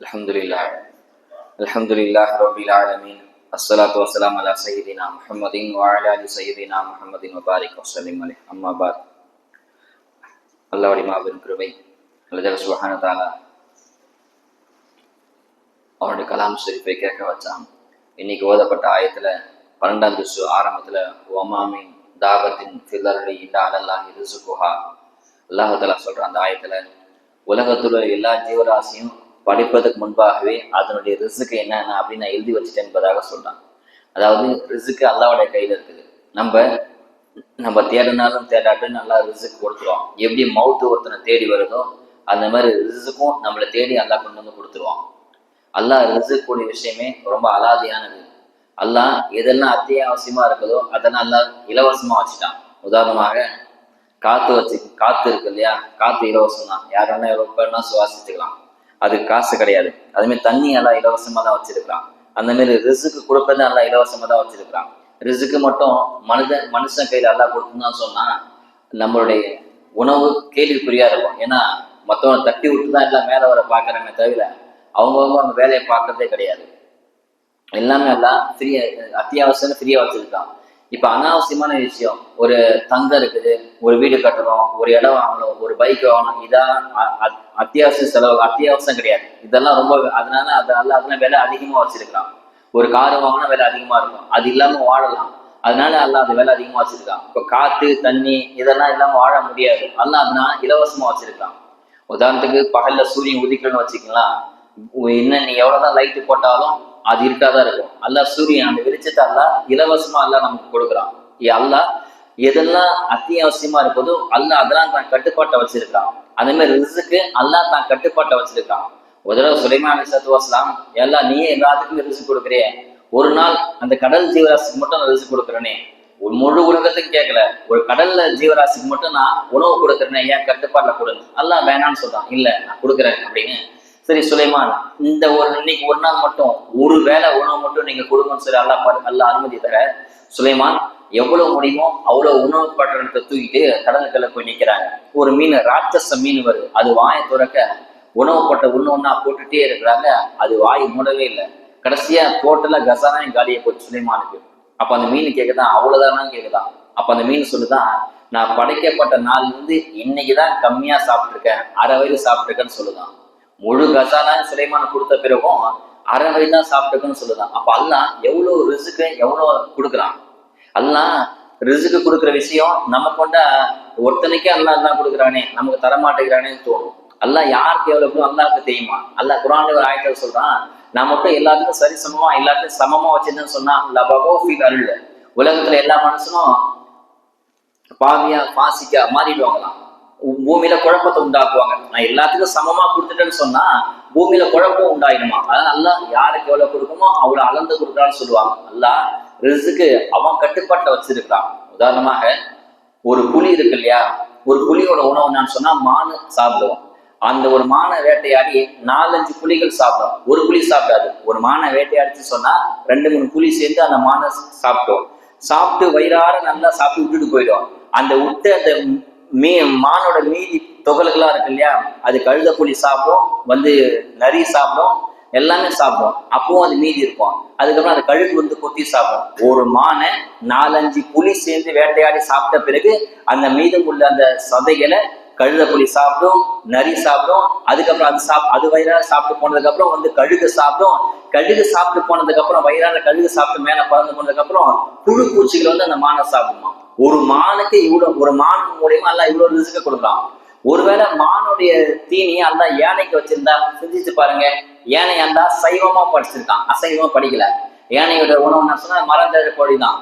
அல்ஹம்துலில்லாஹ் அல்ஹம்துலில்லாஹி ரப்பில் ஆலமீன் அஸ்ஸலாத்து வஸ்ஸலாமு அலா சய்யிதினா முஹம்மதின் வ அலா ஆலி சய்யிதினா முஹம்மதின் வ பாரிக் வஸல்லிம் அலைஹி அம்மா பாத். அல்லாஹ்வுடைய மாபெரும் கிருபை அல்லாஹ் சுப்ஹானஹு வ தஆலா அவருடைய கலாம் ஷரீஃபை கேட்க வச்சான். இன்னைக்கு ஓதப்பட்ட ஆயத்துல 12ஆம் ஜுஸ் ஆரம்பத்துல வமாமின் தாபத்தின் ஃபில் அர்தி இல்லா அலல்லாஹி ரிஸ்குஹா அல்லாஹ் தஆலா சொல்ற அந்த ஆயத்துல உலகத்துல எல்லா ஜீவராசியும் படிப்பதற்கு முன்பாகவே அதனுடைய ரிஸ்க்கு என்னென்ன அப்படின்னு நான் எழுதி வச்சுட்டேன் என்பதாக சொல்றான். அதாவது ரிஸ்க்கு அல்லாஹ்வுடைய கையில இருக்குது. நம்ம தேடினாலும் தேடாட்டும் நல்லா ரிஸ்க் கொடுத்துருவான். எப்படி மவுத்து ஒருத்தனை தேடி வருதோ அந்த மாதிரி ரிஸ்க்கும் நம்மளை தேடி அல்லாஹ் கொண்டு வந்து கொடுத்துருவான். அல்லாஹ் ரிஸ்க் கூடிய விஷயமே ரொம்ப அலாதியானது. அல்லாஹ் எதெல்லாம் அத்தியாவசியமா இருக்குதோ அதெல்லாம் அல்லாஹ் இலவசமா வச்சுட்டான். உதாரணமாக காத்து இருக்கு இல்லையா, காத்து இலவசம் தான். யாருன்னா எவ்வளோ சுவாசிச்சுக்கலாம், அது காசு கிடையாது. அதுமாதிரி தண்ணி எல்லாம் இலவசமா தான் வச்சிருக்கான். அந்த மாதிரி ரிஸ்க்கு கொடுப்பது எல்லாம் இலவசமா தான் வச்சிருக்கான். ரிஸ்க்கு மட்டும் மனுஷன் கையில எல்லாம் கொடுத்துன்னு சொன்னா நம்மளுடைய உணவு கேள்விக்குறியா இருக்கும். ஏன்னா மற்றவங்க தட்டி விட்டு தான் எல்லாம் மேலே வர பார்க்கறாங்க தவிர அவங்கவுங்க அந்த வேலையை பார்க்கறதே கிடையாது. எல்லாமே எல்லாம் ஃப்ரீயா அத்தியாவசியம் ஃப்ரீயா வச்சிருக்கான். இப்ப அனாவசியமான விஷயம், ஒரு தங்கம் இருக்குது, ஒரு வீடு கட்டணும், ஒரு இடம் வாங்கணும், ஒரு பைக் வாங்கணும், இதான் அத்தியாவசிய செலவு. அத்தியாவசியம் கிடையாது இதெல்லாம். ரொம்ப அதனால அதெல்லாம் விலை அதிகமா வச்சிருக்கான். ஒரு காரு வாங்கினா விலை அதிகமா இருக்கும், அது இல்லாம வாழலாம். அதனால எல்லாம் அது விலை அதிகமா வச்சிருக்கான். இப்போ காத்து தண்ணி இதெல்லாம் இல்லாம வாழ முடியாது. எல்லாம் அதனால இலவசமா வச்சிருக்கான். உதாரணத்துக்கு பகல்ல சூரியன் உதிக்கணும்னு வச்சுக்கலாம், என்ன நீ எவ்வளவுதான் லைட்டு போட்டாலும் அது இருக்காதான் இருக்கும். அல்லாஹ் சூரியன் அந்த வெளிச்சத்தை அல்லாஹ் இலவசமா அல்லாஹ் நமக்கு கொடுக்குறான். அல்லாஹ் எதெல்லாம் அத்தியாவசியமா இருப்பதோ அல்லாஹ் அதெல்லாம் தான் கட்டுப்பாட்டை வச்சிருக்கான். அதே மாதிரி ரிஸ்க்கு அல்லாஹ் தான் கட்டுப்பாட்டை வச்சிருக்கான். ஒரு தடவை சுலைமான் அலைஹிஸ்ஸலாத்து வஸ்ஸலாம், எல்லாம் நீயே எல்லாத்துக்குமே ரிஸ்க் கொடுக்குறியே, ஒரு நாள் அந்த கடல் ஜீவராசிக்கு மட்டும் நான் ரிஸ்க் கொடுக்குறேனே, ஒரு முழு உலகத்துக்கு கேட்கல, ஒரு கடல்ல ஜீவராசிக்கு மட்டும் நான் உணவு கொடுக்குறேனே, ஏன் கட்டுப்பாட்டில் கொடுங்க. அல்லாஹ் வேணான்னு சொல்றான். இல்ல நான் கொடுக்குறேன் அப்படின்னு. சரி சுலைமான், இந்த இன்னைக்கு ஒரு நாள் மட்டும் ஒரு வேளை உணவு மட்டும் நீங்க கொடுங்கன்னு சொல்லி அல்லாஹ் அனுமதி தர, சுலைமான் எவ்வளவு முடியுமோ அவ்வளவு உணவு பட்டணத்தை தூக்கிட்டு கடலுக்குள்ள போய் நிக்கிறாங்க. ஒரு மீன், ராட்சச மீன் வருது, அது வாயை துறக்க உணவு பட்ட ஒண்ணா போட்டுட்டே இருக்கிறாங்க. அது வாய் மூடவே இல்லை. கடைசியா டோட்டலா கசானாயும் காலியை போச்சு சுலைமானுக்கு. அப்ப அந்த மீன் கேக்குதான், அவ்வளவுதானா கேக்குதான். அப்ப அந்த மீன் சொல்லுதான், நான் படைக்கப்பட்ட நாள்ல இருந்து இன்னைக்குதான் கம்மியா சாப்பிட்டுருக்கேன், அரை வயிறு சாப்பிட்டுருக்கேன்னு சொல்லுதான். முழு கசானா சுலைமான் கொடுத்த பிறகும் அரை வயது தான் சாப்பிட்டுக்குன்னு சொல்லுதான். அப்ப அல்லாஹ் எவ்வளவு ரிஸ்க்கு எவ்வளவு கொடுக்குறான். அல்லாஹ் ரிஸ்க்கு கொடுக்குற விஷயம் நம்ம கொண்டா ஒருத்தனைக்கே அல்லாஹ் தான் கொடுக்குறானே, நமக்கு தரமாட்டேங்கிறானேன்னு தோணும். அல்லாஹ் யாருக்கு எவ்வளவு அல்லாஹ்க்கு தெரியுமா. அல்லாஹ் குர்ஆன்ல ஒரு ஆயத்துல சொல்றான், நான் மட்டும் எல்லாத்துக்கும் சரிசமமா எல்லாத்தையும் சமமா வச்சிருந்தேன்னு சொன்னா லபகோ ஃபில் அர்ல், உலகத்துல எல்லா மனுஷனும் பாவியா பாசிக்கா மாறிடுவாங்களாம், பூமியில குழப்பத்தை உண்டாக்குவாங்க. நான் எல்லாத்துக்கும் சமமா கொடுத்துட்டேன்னு சொன்னா பூமியில குழப்பம் உண்டாயிடுமா. அதனால அல்லாஹ் யாருக்கு எவ்வளவு கொடுக்குமோ அவ்வளவு அளந்து கொடுக்குறான்னு சொல்லுவாங்க. அல்லாஹ் ரிஸ்க்கு அவன் கட்டுப்பாட்டை வச்சிருக்கான். உதாரணமாக ஒரு புலி இருக்கு இல்லையா, ஒரு புலியோட உணவு நான் சொன்னா மானு சாப்பிடுவோம். அந்த ஒரு மானை வேட்டையாடி 4-5 புலிகள் சாப்பிடும், ஒரு புலி சாப்பிடாது. ஒரு மானை வேட்டையாடிச்சு சொன்னா 2-3 புலி சேர்ந்து அந்த மானை சாப்பிட்டோம். சாப்பிட்டு வயிறார நல்லா சாப்பிட்டு விட்டுட்டு போயிடும். அந்த விட்டு அந்த மானோட மீதி தொகல்களா இருக்கு இல்லையா, அது கழுத புலி சாப்பிடும், நரி சாப்பிடும், எல்லாமே சாப்பிடும். அப்பவும் அது மீதி இருக்கும். அதுக்கப்புறம் அந்த கழுகு கொத்தி சாப்பிடும். ஒரு மானை 4-5 புலி சேர்ந்து வேட்டையாடி சாப்பிட்ட பிறகு அந்த மீதம் உள்ள அந்த சதைகளை கழுத புலி சாப்பிடும், நரி சாப்பிடும். அதுக்கப்புறம் அது வயிறார சாப்பிட்டு போனதுக்கு அப்புறம் கழுகு சாப்பிடும். கழுகு சாப்பிட்டு போனதுக்கு அப்புறம் வயிறார கழுகு சாப்பிட்டு மேல பறந்து போனதுக்கு அப்புறம் புழு பூச்சிகள் அந்த மானை சாப்பிடுமா. ஒரு மானுக்கு ஒரு மான் மூலியமா எல்லாம் இவ்வளவு ரிஸ்க கொடுக்கலாம். ஒருவேளை மானுடைய தீனியை அல்ல யானைக்கு வச்சிருந்தா சிந்திச்சு பாருங்க. யானை அல்லா சைவமா படிச்சிருக்கான், அசைவமா படிக்கல. யானையோட உணவு சொன்னா மரந்தழ கோழி தான்.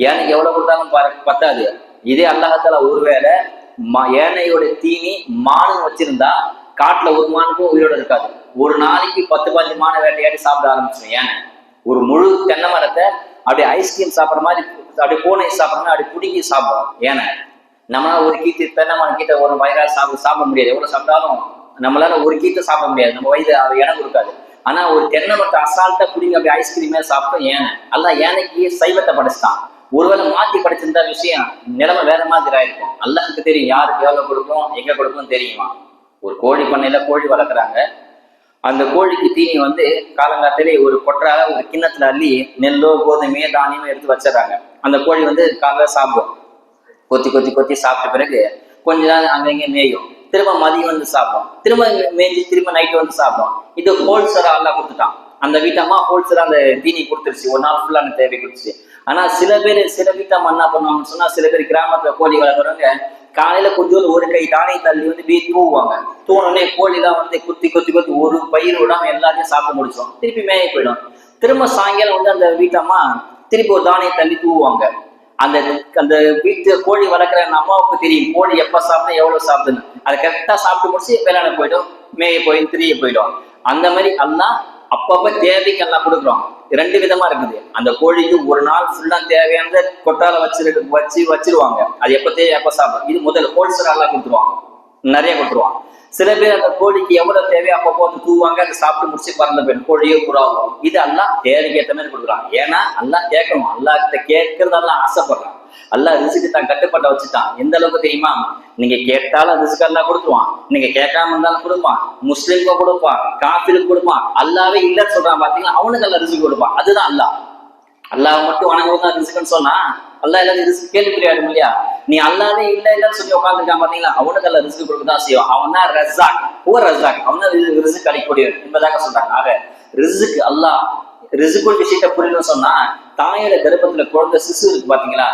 யானைக்கு எவ்வளவு கொடுத்தாலும் பத்தாது. இதே அல்லாஹால ஒருவேளை யானையோட தீனி மானு வச்சிருந்தா காட்டுல ஒரு மானுக்கும் உயிரோட இருக்காது. ஒரு நாளைக்கு 10-15 மானை வேட்டையாடி சாப்பிட ஆரம்பிச்சிடும் யானை. ஒரு முழு தென்னை மரத்தை அப்படியே ஐஸ்கிரீம் சாப்பிட்ற மாதிரி, அப்படி பூனை சாப்பிட்ற அப்படி பிடிக்கி சாப்பிடும் ஏன்னா. நம்மளால ஒரு கீத்து தென்னை மரம் கீத்த ஒரு வயிறாக சாப்பிட முடியாது. எவ்வளவு சாப்பிட்டாலும் நம்மளால ஒரு கீத்தை சாப்பிட முடியாது, நம்ம வயிறு இடம் கொடுக்காது. ஆனா ஒரு தென்னை மரத்தை அசால்ட்டா பிடிங்க அப்படி ஐஸ்கிரீமே சாப்பிட்டோம் ஏனை. அல்லாஹ் யானைக்கு சைவத்தை படைச்சிட்டான். ஒருவேளை மாத்தி படைச்சிருந்தா விஷயம் நிலைமை வேற மாதிரி ஆயிருக்கும். அல்லாஹ்க்கு தெரியும் யாருக்கு எவ்வளவு கொடுக்கும், எங்க கொடுக்கும் தெரியுமா. ஒரு கோழி பண்ணையில கோழி வளர்க்குறாங்க. அந்த கோழிக்கு தீனி வந்து காலங்காத்திலே ஒரு கொற்றால ஒரு கிண்ணத்துல அள்ளி நெல்லோ கோதுமையோ தானியமோ எடுத்து வச்சிடறாங்க. அந்த கோழி வந்து காலைல சாப்பிடும். கொத்தி கொத்தி கொத்தி சாப்பிட்ட பிறகு கொஞ்ச நாள் அங்கங்கே மேயும். திரும்ப மதியம் வந்து சாப்பிடும். திரும்ப மேய்ஞ்சி திரும்ப நைட்டு வந்து சாப்பிடும். இது ஹோல்சரா எல்லாம் கொடுத்துட்டான். அந்த வீட்டம்மா ஹோல்சரா அந்த தீனி கொடுத்துருச்சு. ஒரு நாள் ஃபுல்லா அந்த தேவை கொடுத்துச்சு. ஆனா சில வீட்டம்மா என்ன பண்ணுவாங்கன்னு சொன்னா, சில பேர் கிராமத்துல கோழி வளர்க்குறவங்க காலையில கொஞ்சோண்டு ஒரு கை தானே தள்ளி வந்து வீ தூவுவாங்க. தூணோடனே கோழிலாம் வந்து குத்தி கொத்தி கொத்தி ஒரு பயிர் விடாம எல்லாத்தையும் சாப்பிட்டு முடிச்சோம். திருப்பி மேய போயிடும். திரும்ப சாயங்காலம் வந்து அந்த வீட்டம்மா திருப்பி ஒரு தானியை தள்ளி தூவுவாங்க. அந்த அந்த வீட்டு கோழி வளர்க்குற அந்த அம்மாவுக்கு தெரியும் கோழி எப்ப சாப்பிட்டா எவ்வளவு சாப்பிடுன்னு. அதை கரெக்டா சாப்பிட்டு முடிச்சு வேளாண் போயிடும், மேய போயிடும், திரிய போயிடும். அந்த மாதிரி எல்லாம் அப்பப்ப தேவைக்கு எல்லாம் கொடுக்குறோம். ரெண்டு விதமா இருக்குது. அந்த கோழிக்கு ஒரு நாள் ஃபுல்லா தேவையான கொட்டால வச்சிருவாங்க. அது எப்ப தேவை எப்ப சாப்பிடும். இது முதல்ல ஹோல்சேலா எல்லாம் கொடுத்துருவாங்க, நிறைய கொடுத்துருவாங்க. சில பேர் அந்த கோழிக்கு எவ்வளவு தேவையோ அப்பப்போ வந்து தூவாங்க, அதை சாப்பிட்டு முடிச்சு பறந்த போயிடும், கோழியோ புறாவும். இது எல்லாம் தேவைக்கு ஏற்ற மாதிரி கொடுக்குறான். ஏன்னா எல்லாம் கேட்கணும், அல்லாஹ்கிட்ட கேட்கறதெல்லாம் ஆசைப்படுறான். அல்லாஹ் ரிஸ்க்கு தான் கட்டுப்பட்ட வச்சுட்டான். எந்த அளவுக்கு தெரியுமா? நீங்க கேட்டாலும் ரிஸ்க் எல்லாம் கொடுத்துருவான், நீங்க கேட்காம இருந்தாலும் கொடுப்பான், முஸ்லிம்க்கும் கொடுப்பான், காஃபிருக்கு கொடுப்பான். அல்லாவே இல்லைன்னு சொல்றான் பாத்தீங்கன்னா, அவனுக்கு எல்லாம் ரிஸ்க் கொடுப்பான். அதுதான் அல்லாஹ். அல்லாஹ் மட்டும் வணங்குவதுதான் ரிஸ்க்குன்னு சொன்னா அல்லாஹ் எல்லாரும் ரிஸ்க் கேள்விப்படியாடும் இல்லையா? நீ அல்லாவே இல்லைன்னு சொல்லி உட்காந்துருக்கான் பாத்தீங்களா, அவனுக்கு எல்லாம் ரிஸ்க் கொடுக்கதான் செய்வான். அவன் தான் ரஸாக், ரஸாக், அவன் தான் ரிஸ்க் அளிக்கக்கூடியவன் என்பதாக சொல்றாங்க. ஆக ரிஸ்க் அல்லாஹ் ரிஸ்குல் விஷயத்தை புரியணும்னு சொன்னா, தாயோட கர்ப்பத்துல குழந்தை சிசு இருக்கு பாத்தீங்களா,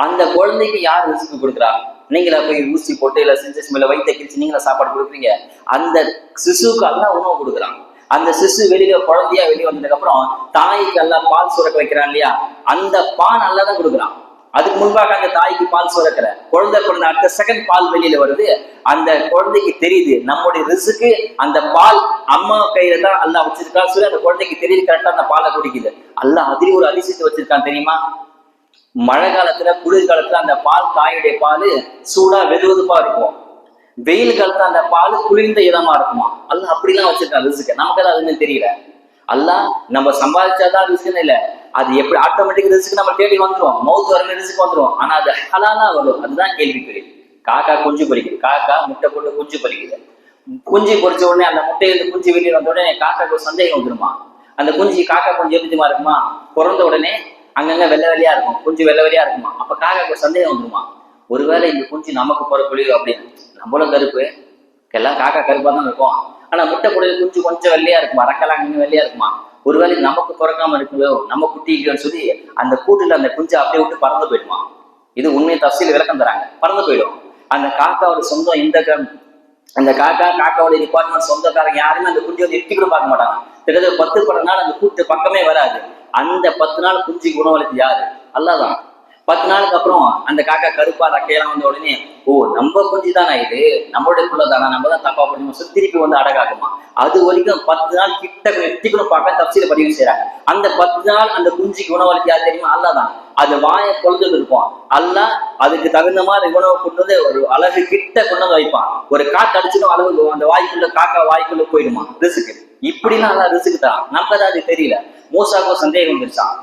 அந்த குழந்தைக்கு யார் ரிஸ்க் கொடுக்குறா? நீங்களா போய் ஊசி போட்டு இல்ல செஞ்சு மேல வயிற்ற கிழிச்சு நீங்களா சாப்பாடு கொடுக்குறீங்க? அந்த சிசுக்கு எல்லாம் உணவு கொடுக்குறான். அந்த சிசு வெளியில குழந்தையா வெளியே வந்ததுக்கு அப்புறம் தாய்க்கு எல்லாம் பால் சுரக்க வைக்கிறான் இல்லையா, அந்த பால் நல்லா தான் கொடுக்குறான். அதுக்கு முன்பாக அந்த தாய்க்கு பால் சுரக்கிற குழந்தை அடுத்த செகண்ட் பால் வெளியில வருது. அந்த குழந்தைக்கு தெரியுது நம்முடைய ரிஸ்க்கு அந்த பால் அம்மா கையில தான் அல்லா வச்சிருக்கான்னு சொல்லி அந்த குழந்தைக்கு தெரியுது. கரெக்டா அந்த பாலை குடிக்குது. அல்லா அதில் ஒரு அதிசயத்தை வச்சிருக்கான் தெரியுமா? மழை காலத்துல குளிர்காலத்துல அந்த பால் தாயுடைய பால் சூடா வெதுவெதுப்பா இருக்கும். வெயில் காலத்துல அந்த பால் குளிர்ந்த இதமா இருக்குமா. அல்ல அப்படிலாம் வச்சிருக்கான் ரிஸ்க்கு. நமக்கு அது அதுன்னு தெரியல. அல்ல நம்ம சம்பாதிச்சாதான் ரிஸ்க்குன்னு இல்லை, அது எப்படி ஆட்டோமேட்டிக் ரிஸ்க்கு நம்ம தேடி வந்துடும். மவுத் வர ரிஸ்க்கு வந்துடும். ஆனா அது ஹலாலா வரும். அதுதான் கேள்விக்குறி. காக்கா குஞ்சு பொறிக்குது, காக்கா முட்டை போட்டு குஞ்சு பொறிக்குது. குஞ்சு பொறிச்ச உடனே அந்த முட்டையிலிருந்து குஞ்சு வெளியே வந்த உடனே காக்காக்கு சந்தேகம் வந்துருமா. அந்த குஞ்சு காக்கா குஞ்சு எப்படிமா இருக்குமா, பிறந்த உடனே அங்கங்க வெள்ளை வெள்ளையா இருக்கும், குஞ்சு வெள்ளை வெள்ளையா இருக்குமா. அப்ப காக்காக்கு சந்தேகம் வந்துருமா, ஒருவேளை இந்த குஞ்சு நமக்கு பிறப்புலையோ அப்படின்னு. நம்மளும் கருப்பு, எல்லாம் காக்கா கருப்பா தான் இருக்கும். ஆனா முட்டை பொடியில குஞ்சு கொஞ்சம் வெள்ளையா இருக்குமா, ரக்கலாம் அங்கே வெள்ளையா இருக்குமா, ஒருவேளை நமக்கு பிறக்காம இருக்குதோ, நம்ம குட்டிக்குன்னு சொல்லி அந்த கூட்டுல அந்த குஞ்சு அப்படியே விட்டு பறந்து போயிடுமா. இது உண்மையை தஃசீல் விளக்கம் தராங்க. பறந்து போயிடும். அந்த காக்காவோட சொந்தம் இந்த அந்த காக்காவோட டிபார்ட்மெண்ட் சொந்தக்காரங்க யாருமே அந்த குஞ்சு வந்து எட்டி கூட பார்க்க மாட்டாங்க. கிட்டத்தட்ட 10 நாள் அந்த கூட்டு பக்கமே வராது. அந்த 10 நாள் குஞ்சுக்கு உணவளித்து யாரு? அல்லாதான். 10 நாளுக்கு அப்புறம் அந்த காக்கா கருப்பா ரக்கையெல்லாம் வந்த உடனே, ஓ நம்ம குஞ்சு தானே இது, நம்மளுடைய புள்ள தானே, நம்ம தான் தப்பா பண்ணி திருப்பி வந்து அடகாக்குமா. அது வரைக்கும் 10 நாள் கிட்ட எட்டிக்கணும் பார்க்க தப்சீல பதிவு செய்யறாங்க. அந்த 10 நாள் அந்த குஞ்சுக்கு உணவளித்து யார் தெரியுமா? அல்லாதான். அது வாயை பொழுது இருப்போம். அல்ல அதுக்கு தகுந்த மாதிரி உணவு கொண்டு வந்து ஒரு அழகு கிட்ட கொண்டு வந்து வைப்பான். ஒரு காட்டு அடிச்சுடும் அளவு அந்த வாய்க்குள்ள காக்கா வாய்க்குள்ள போயிடுமா ரிசுக்கு. இப்படிலாம் நல்லா ரிசுக்கு தான். நமக்கு அது தெரியல. மூசாவுக்கு சந்தேகம் வந்துருச்சான்.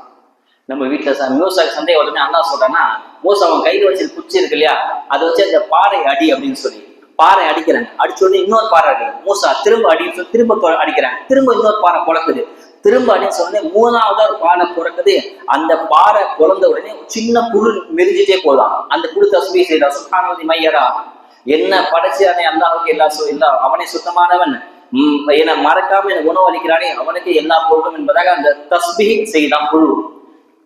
நம்ம வீட்டுல மூசாக்கு சந்தேகம் உடனே அண்ணா சொல்றான்னா, மூசா அவன் கையில வச்சு குச்சி இருக்கு இல்லையா, அதை வச்சு அந்த பாறை அடி அப்படின்னு சொல்லி பாறை அடிக்கிறாங்க. அடிச்ச உடனே இன்னொரு பாறை அடிக்கிறாங்க. மூசா திரும்ப அடின்னு சொல்லி திரும்ப அடிக்கிறாங்க. திரும்ப இன்னொரு பாறை குழக்குது. திரும்ப அடின்னு சொன்னே 3ஆவது ஒரு பாறை பிறக்குது. அந்த பாறை பிறந்த உடனே சின்ன புழு மெரிஞ்சிட்டே போதான். அந்த புழு தஸ்பீ செய்தா, சுப்ஹானல்லாஹி மையரா, என்ன படைச்சானே அல்லாஹ்வுக்கு எல்லா அவனே சுத்தமானவன், என்னை மறக்காம எனக்கு உணவு அளிக்கிறானே அவனுக்கு எல்லா பொருளும் என்பதாக அந்த தஸ்பீ செய்தான். புழு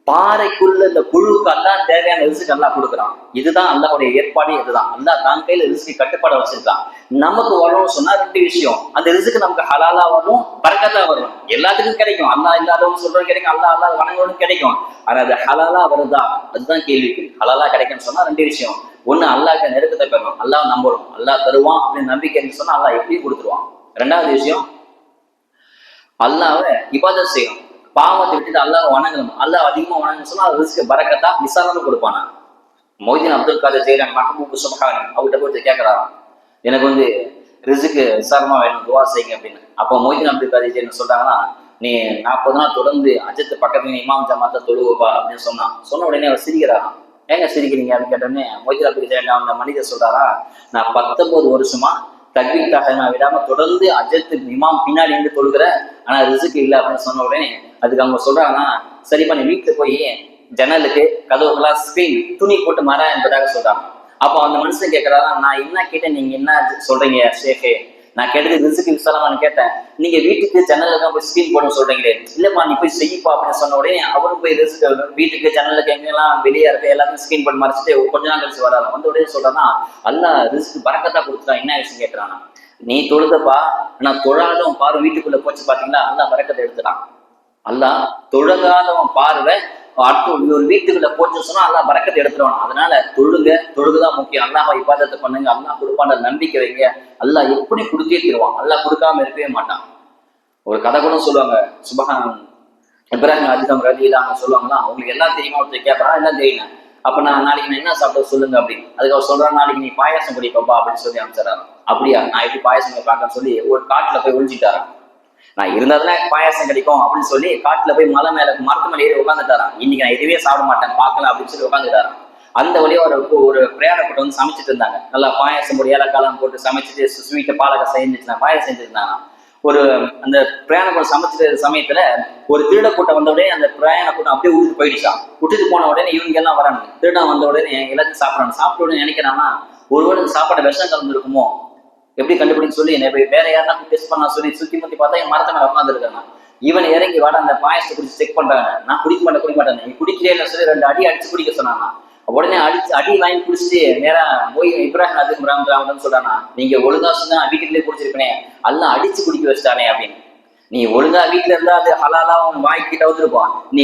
பாறைக்குள்ள இந்த புழுவுக்கு அல்லாஹ் தேவையான ரிஸ்க் அல்லாஹ் கொடுக்குறான். இதுதான் அல்லாஹ்வுடைய ஏற்பாடு. இதுதான் அல்லாஹ் தான் கையில ரிஸ்க் கட்டுப்பாட வச்சிருக்கான். நமக்கு வரணும்னு சொன்னா 2 விஷயம். அந்த ரிஸ்க் நமக்கு ஹலாலா வரும், பரக்கத்தா வரும். எல்லாத்துக்கும் கிடைக்கும். அல்லாஹ் இல்லாதவங்க சொல்றது கிடைக்கும், அல்லாஹ் வணங்குவதும் கிடைக்கும். ஆனா அது ஹலாலா வருதா, அதுதான் கேள்விக்கு. ஹலாலா கிடைக்கும்னு சொன்னா 2 விஷயம். ஒண்ணு, அல்லாஹ்க்கு நெருக்கத்தை பெறணும், அல்லாஹ் நம்பணும், அல்லாஹ் தருவான் அப்படின்னு நம்பிக்கைன்னு சொன்னா அல்லாஹ் எப்படியும் கொடுத்துருவான். 2வது விஷயம், அல்லாஹ்வை இபாதத் செய்யணும். பாவத்தை விட்டுட்டு அல்லாஹ் வணங்கணும். அல்லாஹ் அதிகமா வணங்கன்னு சொன்னா ரிஸ்க் பரக்கத்தா விசாரணை கொடுப்பானா. மொய்தீன் அப்துல் காதர் ஜெயிலானி மஹபூப் சுப்ஹானி அவர்கிட்ட போய் கேட்கறாராம், எனக்கு வந்து ரிஸ்க்கு விசாரமா வேணும், துவா செய்யுங்க அப்படின்னு. அப்போ மொய்தீன் அப்துல் காதர் ஜெயிலானி சொல்றாங்கன்னா, நீ 40 நாள் தொடர்ந்து அஜத்து பக்கத்துல இமாம் ஜமாத்தை தொழுவப்பா அப்படின்னு சொன்ன உடனே அவர் சிரிக்கிறாராம். ஏங்க சிரிக்கிறீங்க அப்படின்னு கேட்டோடனே மொய்தீன் அப்துல் ஜெயிலானி அந்த மனிதர் சொல்றாரா, நான் 19 வருஷமா தக்பீர் தஹரீமா விடாம தொடர்ந்து அஜத்து இமாம் பின்னாடி இருந்து தொழுகிற, ஆனா ரிசுக்கு இல்லை அப்படின்னு சொன்ன உடனே அதுக்கு அவங்க சொல்றாங்கன்னா, சரிப்பா நீ வீட்டுல போய் ஜன்னலுக்கு கதவுக்கெல்லாம் ஸ்கிரீன் துணி போட்டு மர என்பதாக சொல்றாங்க. அப்போ அந்த மனுஷன் கேட்கறாரா, நான் என்ன கேட்டேன், நீங்க என்ன சொல்றீங்க ஷேகே, நான் கேட்டது ரிசுக்கு விசாலமானு கேட்டேன், நீங்க வீட்டுக்கு ஜன்னலுக்கு போய் ஸ்கிரீன் போட சொல்றீங்களே, இல்லப்பா நீ போய் செய்யப்பா அப்படின்னு சொன்ன உடனே அவரும் போய் ரிசுக்கு வீட்டுக்கு ஜன்னலுக்கு எங்கெல்லாம் வெளியே இருக்க எல்லாத்தையும் ஸ்கிரீன் போட்டு மறைச்சிட்டு கொஞ்ச நாள் கழிச்சு வராங்க. வந்து உடனே சொல்றேன்னா, அல்லாஹ் ரிசுக்கு பறக்கத்தா கொடுத்துட்டான், என்ன விஷயம் கேட்கறானா, நீ தொழுதப்பா நான் தொழாதவன் பாரு வீட்டுக்குள்ள போச்சு பாத்தீங்களா, அல்லாஹ் பறக்கத்தை எடுத்துட்டான். அல்லாஹ் தொழுகாதவன் பார்வை அடுத்து ஒரு வீட்டுக்குள்ள போச்சு சொன்னா அல்லாஹ் பறக்கத்தை எடுத்துருவான். அதனால தொழுகுதான் முக்கியம். அல்லாஹ் இபாதத்தை பண்ணுங்க, அல்லாஹ் கொடுப்பான நம்பிக்கை வைங்க, அல்லாஹ் எப்படி கொடுத்தே தருவான், அல்லாஹ் கொடுக்காம இருக்கவே மாட்டான். ஒரு கதை கூட சொல்லுவாங்க, சுபஹான் இப்ராஹிம் அதிகம் ரலியல்லாஹு சொல்லுவாங்களா, உங்களுக்கு எல்லாம் தெரியுமா, ஒருத்தர் கேட்பா எல்லாம் தெரியும், அப்ப நான் நாளைக்கு நான் என்ன சாப்பிட சொல்லுங்க அப்படின்னு. அதுக்கு அவர் சொல்றான், நாளைக்கு நீ பாயாசம் குடிப்பா அப்படின்னு சொல்லி அமைச்சிடறாரு. அப்படியா, நான் எப்படி பாயாசம் பார்க்கன்னு சொல்லி ஒரு காட்டுல போய் ஒழிஞ்சிட்டாரன். நான் இருந்தாதான் பாயாசம் கிடைக்கும் அப்படின்னு சொல்லி காட்டுல போய் மலை மேல மரத்து மேல ஏறி உட்காந்துட்டாரான். இன்னைக்கு நான் எதுவே சாப்பிட மாட்டேன் பார்க்கலாம் அப்படின்னு சொல்லி உட்காந்துட்டாரான். அந்த வழியா ஒரு பிரயாணப்பட்டு வந்து சமைச்சிட்டு இருந்தாங்க. நல்லா பாயாசம் போட்டு ஏலக்காலம் போட்டு சமைச்சிட்டு ஸ்வீட்டை பாலக செஞ்சுட்டு பாயாசம் செஞ்சுருந்தாங்க. ஒரு அந்த பிரயாண கூட்டம் சமைச்சிட்டு சமயத்துல ஒரு திருட கூட்டம் வந்த உடனே அந்த பிரயாண கூட்டம் அப்படியே விட்டுட்டு போயிடுச்சான். விட்டுட்டு போன உடனே இவங்க எல்லாம் வராங்க. திருடன் வந்த உடனே எல்லாத்தையும் சாப்பிடறாங்க. சாப்பிட்ட உடனே நினைக்கிறாங்கன்னா, ஒருவேளை சாப்பாடு விஷம் கலந்துருக்குமோ, எப்படி கண்டுபிடிச்சு சொல்லி வேற யாருன்னா டெஸ்ட் பண்ணா சொல்லி சுத்தி முத்தி பார்த்தா என் மரத்தை மேல உட்காந்து இருக்காங்க. இவன் இறங்கி வாட அந்த பாயசத்தை குடிச்சு செக் பண்றாங்க. நான் குடிக்க மாட்டேன் நீ குடிக்கிறே இல்லை சொல்லி 2 அடி அடிச்சு குடிக்க சொன்னாங்க. உடனே அடி வாங்கி குடிச்சிட்டு நேரா போய் இப்ராஹிம் அதிகம் சொல்றானா, நீங்க ஒழுங்கா சொன்னா வீட்டுக்குள்ளே குடிச்சிருப்பேனே, எல்லாம் அடிச்சு குடிக்க வச்சுட்டானே அப்படின்னு. நீ ஒழுங்கா வீட்டுல இருந்தா அது ஹலாலா உன் வாய்க்கிட்ட வந்துருப்பான். நீ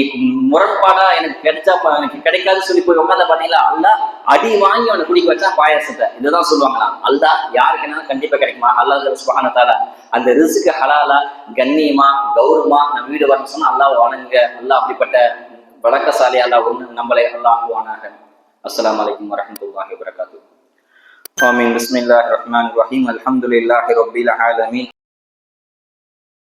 முரண்பாடா எனக்கு கிடைச்சா எனக்கு கிடைக்காது சொல்லி போய் உட்காந்து பாத்தீங்களா, அல்லாஹ் அடி வாங்கி அவனை குடிக்க வச்சா பாயாசத்தை. இதுதான் சொல்லுவாங்களா, அல்லாஹ் யாருக்கு என்ன கண்டிப்பா கிடைக்குமா, அல்லாஹ் சுப்ஹானஹு வ தஆலா அந்த ரிஸ்க்கு ஹலாலா கண்ணியமா கௌரவமா நம்ம வீடு வரணும் சொன்னா அல்லாஹ் வணங்குங்க. அல்லாஹ் அப்படிப்பட்ட வழக்கசாலி அல்லாஹ் ஒண்ணு நம்மளை அல்லாஹுவானாக. அஸ்ஸலாமு அலைக்கும் வரஹ்மத்துல்லாஹி வபரகாத்துஹு. ஆமீன். பிஸ்மில்லாஹிர் ரஹ்மானிர் ரஹீம். அல்ஹம்துலில்லாஹி ரப்பில் ஆலமீன்.